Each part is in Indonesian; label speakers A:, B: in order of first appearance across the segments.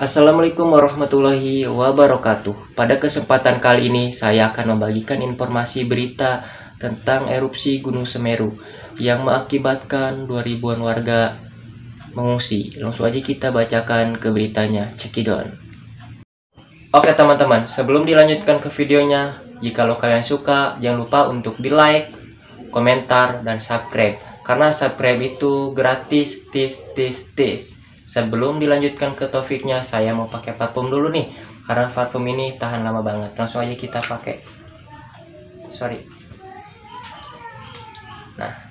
A: Assalamualaikum warahmatullahi wabarakatuh. Pada kesempatan kali ini saya akan membagikan informasi berita tentang erupsi Gunung Semeru yang mengakibatkan 2000-an warga mengungsi. Langsung aja kita bacakan ke beritanya. Cekidot. Oke teman-teman, sebelum dilanjutkan ke videonya, jika kalian suka jangan lupa untuk di like, komentar, dan subscribe. Karena subscribe itu gratis, tis. Sebelum dilanjutkan ke topiknya, saya mau pakai parfum dulu nih, karena parfum ini tahan lama banget. Langsung aja kita pakai. Nah,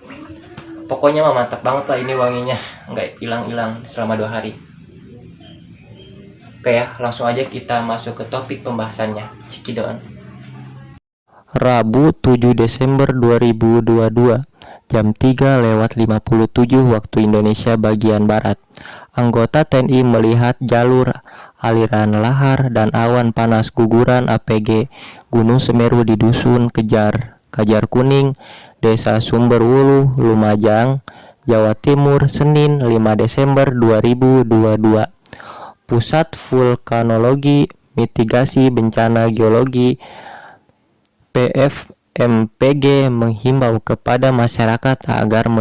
A: pokoknya mah mantap banget lah ini wanginya, nggak hilang-hilang selama 2 hari. Oke ya, langsung aja kita masuk ke topik pembahasannya. Cekidot.
B: Rabu 7 Desember 2022 jam 3:57 waktu Indonesia bagian Barat. Anggota TNI melihat jalur aliran lahar dan awan panas guguran APG Gunung Semeru di Dusun Kajar Kuning, Desa Sumberwulu, Lumajang, Jawa Timur, Senin 5 Desember 2022. Pusat Vulkanologi Mitigasi Bencana Geologi PVMPG menghimbau kepada masyarakat agar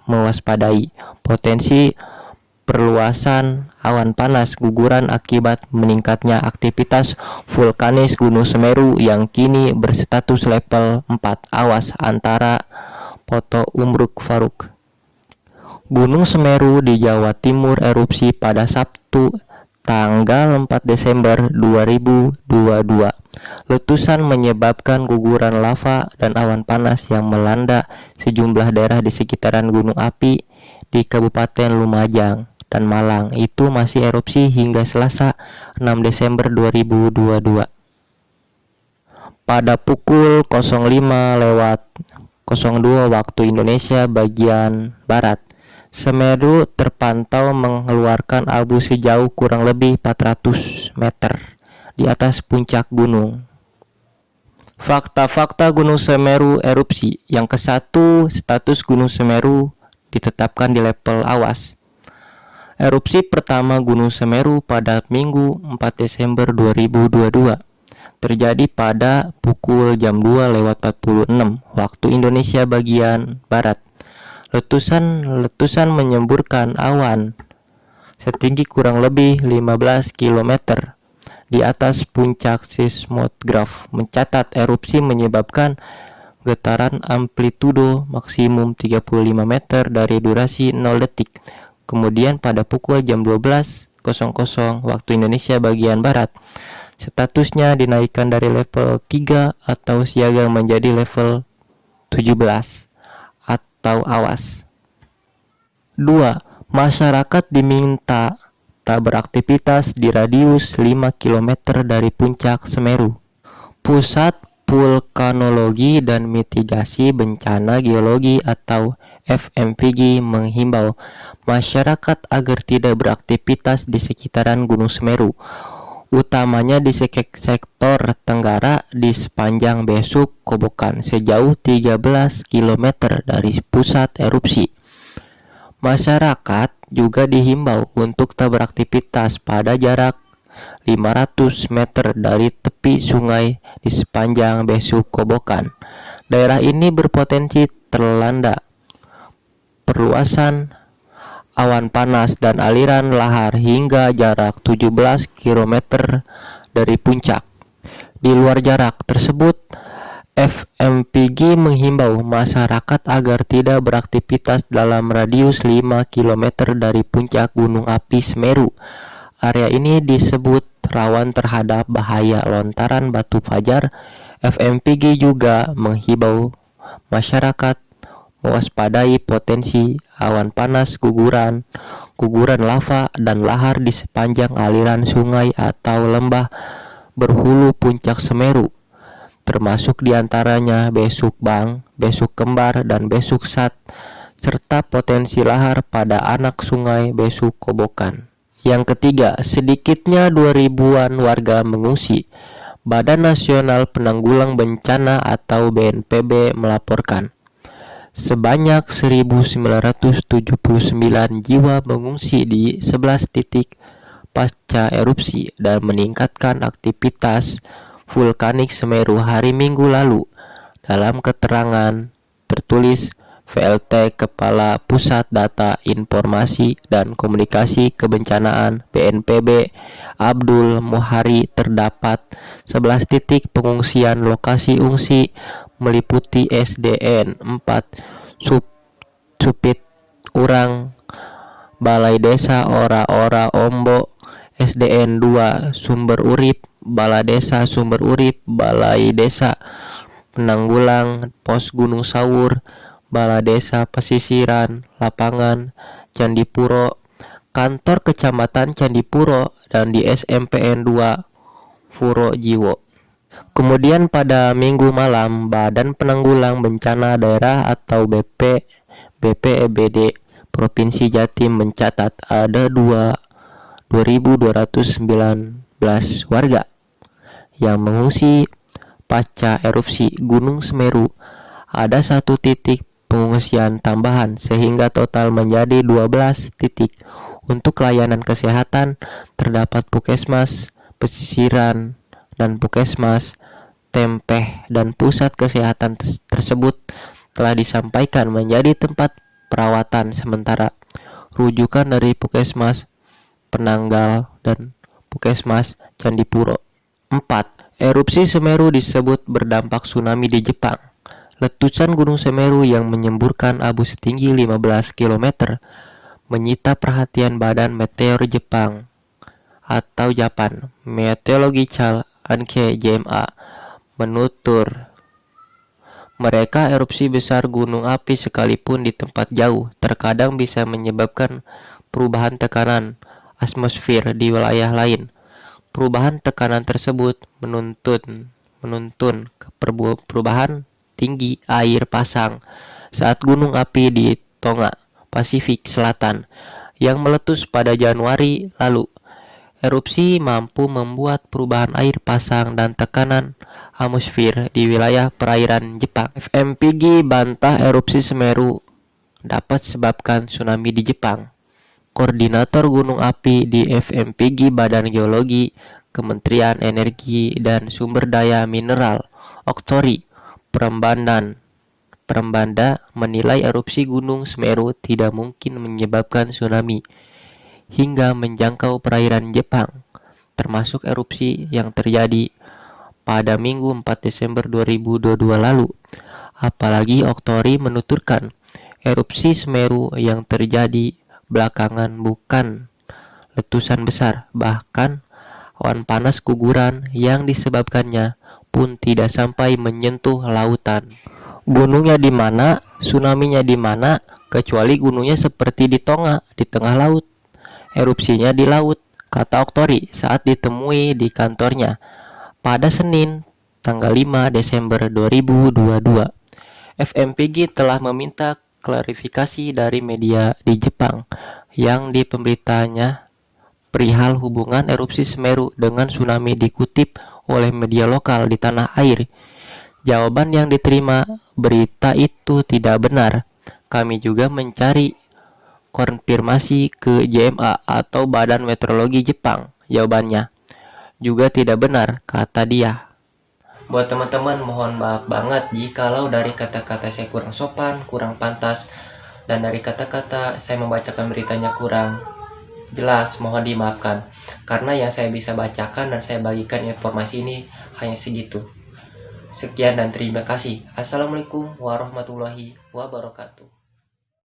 B: mewaspadai potensi perluasan awan panas guguran akibat meningkatnya aktivitas vulkanis Gunung Semeru yang kini berstatus level 4 awas antara foto Umruk Faruk. Gunung Semeru di Jawa Timur erupsi pada Sabtu tanggal 4 Desember 2022. Letusan menyebabkan guguran lava dan awan panas yang melanda sejumlah daerah di sekitaran gunung api di Kabupaten Lumajang dan Malang. Itu masih erupsi hingga Selasa 6 Desember 2022. Pada pukul 05:02 waktu Indonesia bagian Barat, Semeru terpantau mengeluarkan abu sejauh kurang lebih 400 meter di atas puncak gunung. Fakta-fakta Gunung Semeru erupsi. Yang ke-1, status Gunung Semeru ditetapkan di level awas. Erupsi pertama Gunung Semeru pada Minggu 4 Desember 2022 terjadi pada pukul jam 2:46 waktu Indonesia bagian Barat. Letusan menyemburkan awan setinggi kurang lebih 15 km di atas puncak seismograf. Mencatat erupsi menyebabkan getaran amplitudo maksimum 35 meter dari durasi 0 detik. Kemudian pada pukul jam 12:00 waktu Indonesia bagian Barat, statusnya dinaikkan dari level 3 atau siaga menjadi level 17 atau awas. 2. Masyarakat diminta tak beraktivitas di radius 5 km dari puncak Semeru. Pusat Vulkanologi dan Mitigasi Bencana Geologi atau FMPG menghimbau masyarakat agar tidak beraktivitas di sekitaran Gunung Semeru, utamanya di sektor tenggara di sepanjang Besuk Kobokan sejauh 13 km dari pusat erupsi. Masyarakat juga dihimbau untuk tak beraktivitas pada jarak 500 meter dari tepi sungai di sepanjang Besuk Kobokan. Daerah ini berpotensi terlanda perluasan awan panas dan aliran lahar hingga jarak 17 km dari puncak. Di luar jarak tersebut, FMPG menghimbau masyarakat agar tidak beraktivitas dalam radius 5 km dari puncak Gunung Api Semeru. Area ini disebut rawan terhadap bahaya lontaran batu fajar. FMPG juga menghimbau masyarakat mewaspadai potensi awan panas guguran lava dan lahar di sepanjang aliran sungai atau lembah berhulu puncak Semeru, termasuk diantaranya Besuk Bang, Besuk Kembar, dan Besuk Sat, serta potensi lahar pada anak sungai Besuk Kobokan. Yang ketiga, sedikitnya 2000-an warga mengungsi. Badan Nasional Penanggulang Bencana atau BNPB melaporkan sebanyak 1.979 jiwa mengungsi di 11 titik pasca erupsi dan meningkatkan aktivitas vulkanik Semeru hari Minggu lalu. Dalam keterangan tertulis, VLT Kepala Pusat Data Informasi dan Komunikasi Kebencanaan BNPB Abdul Muhari, terdapat 11 titik pengungsian. Lokasi ungsi meliputi SDN 4 Supit Urang, Balai Desa Ora-Ora Ombo, SDN 2 Sumber Urip, Balai Desa Sumber Urip, Balai Desa Penanggulang, Pos Gunung Sawur, Balai Desa Pesisiran, Lapangan, Candipuro, Kantor Kecamatan Candipuro, dan di SMPN 2 Puro Jiwo. Kemudian pada Minggu malam, Badan Penanggulang Bencana Daerah atau BPBD Provinsi Jatim mencatat ada 2.219 warga yang mengungsi pasca erupsi Gunung Semeru. Ada 1 titik pengungsian tambahan sehingga total menjadi 12 titik. Untuk layanan kesehatan terdapat Puskesmas Pesisiran dan Puskesmas Tempeh, dan pusat kesehatan tersebut telah disampaikan menjadi tempat perawatan sementara rujukan dari Puskesmas Penanggal dan Puskesmas Candipuro. 4. Erupsi Semeru disebut berdampak tsunami di Jepang. Letusan Gunung Semeru yang menyemburkan abu setinggi 15 km menyita perhatian Badan Meteor Jepang atau Japan Meteorological Agency JMA. Menutur mereka, erupsi besar gunung api sekalipun di tempat jauh terkadang bisa menyebabkan perubahan tekanan atmosfer di wilayah lain. Perubahan tekanan tersebut menuntun ke perubahan tinggi air pasang saat gunung api di Tonga, Pasifik Selatan, yang meletus pada Januari lalu. Erupsi mampu membuat perubahan air pasang dan tekanan atmosfer di wilayah perairan Jepang. FMPG bantah erupsi Semeru dapat sebabkan tsunami di Jepang. Koordinator Gunung Api di FMPG Badan Geologi Kementerian Energi dan Sumber Daya Mineral Oktori Prembanda menilai erupsi Gunung Semeru tidak mungkin menyebabkan tsunami hingga menjangkau perairan Jepang, termasuk erupsi yang terjadi pada Minggu 4 Desember 2022 lalu. Apalagi Oktori menuturkan erupsi Semeru yang terjadi belakangan bukan letusan besar, bahkan awan panas guguran yang disebabkannya pun tidak sampai menyentuh lautan. Gunungnya di mana, tsunaminya di mana, kecuali gunungnya seperti di Tonga, di tengah laut. Erupsinya di laut, kata Oktori saat ditemui di kantornya pada Senin, tanggal 5 Desember 2022. FMPG telah meminta klarifikasi dari media di Jepang yang di pemberitanya perihal hubungan erupsi Semeru dengan tsunami dikutip oleh media lokal di tanah air. Jawaban yang diterima, berita itu tidak benar. Kami juga mencari konfirmasi ke JMA atau Badan Meteorologi Jepang. Jawabannya juga tidak benar, kata dia.
A: Buat teman-teman, mohon maaf banget jikalau dari kata-kata saya kurang sopan, kurang pantas, dan dari kata-kata saya membacakan beritanya kurang jelas, mohon dimaafkan. Karena yang saya bisa bacakan dan saya bagikan informasi ini hanya segitu. Sekian dan terima kasih. Assalamualaikum warahmatullahi wabarakatuh.